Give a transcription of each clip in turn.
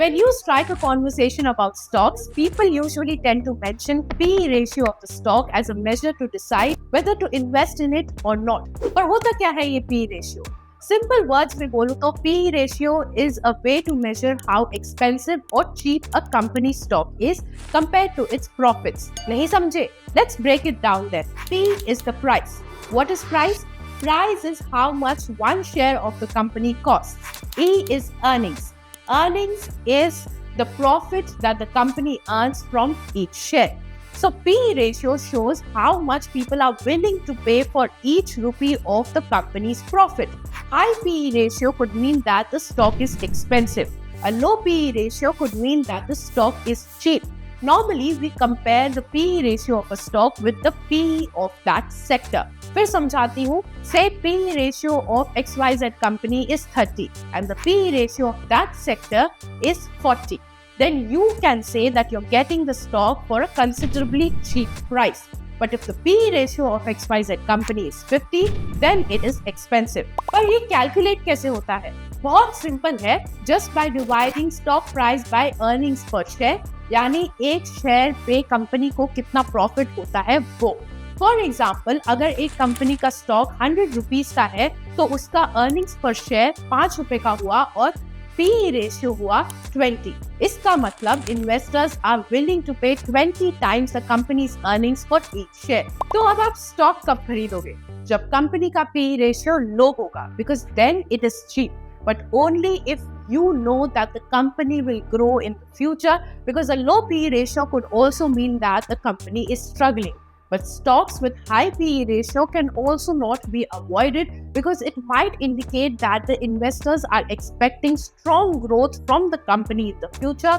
When you strike a conversation about stocks, people usually tend to mention PE ratio of the stock as a measure to decide whether to invest in it or not. पर होता क्या है ये PE ratio? Simple words में बोलूँ तो PE ratio is a way to measure how expensive or cheap a company's stock is compared to its profits. नहीं समझे? Let's break it down then. PE is the price. What is price? Price is how much one share of the company costs. E is earnings. Earnings is the profit that the company earns from each share. So PE ratio shows how much people are willing to pay for each rupee of the company's profit. High PE ratio could mean that the stock is expensive. A low PE ratio could mean that the stock is cheap. Normally, we compare the PE ratio of a stock with the PE of that sector. फिर समझाती हूँ. Say PE ratio of XYZ company is 30 and the PE ratio of that sector is 40. Then you can say that you're getting the stock for a considerably cheap price. But if the PE ratio of XYZ company is 50, then it is expensive. पर ये calculate कैसे होता है? बहुत simple है. Just by dividing stock price by earnings per share, यानी एक share पे कंपनी को कितना प्रॉफिट होता है वो. फॉर एग्जाम्पल, अगर एक कंपनी का स्टॉक 100 रुपीज का है तो उसका अर्निंग्स पर शेयर 5 रुपए का हुआ और PE रेशियो हुआ 20. इसका मतलब इन्वेस्टर्स आर विलिंग टू पे 20 times the companies earnings for each share. तो अब आप स्टॉक कब खरीदोगे? जब कंपनी का PE रेशियो लो होगा, because then it is cheap. But only if you know that the company will grow in the future, because a low PE ratio could also mean that the company is struggling. But stocks with high PE ratio can also not be avoided because it might indicate that the investors are expecting strong growth from the company in the future,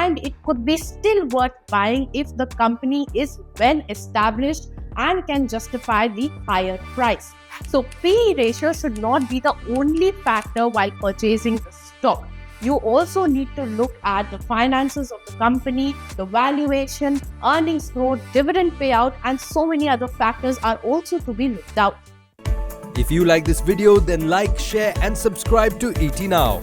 and it could be still worth buying if the company is well established and can justify the higher price. So PE ratio should not be the only factor while purchasing the stock. You also need to look at the finances of the company, the valuation, earnings growth, dividend payout, and so many other factors are also to be looked out. If you like this video, then like, share and subscribe to ET Now.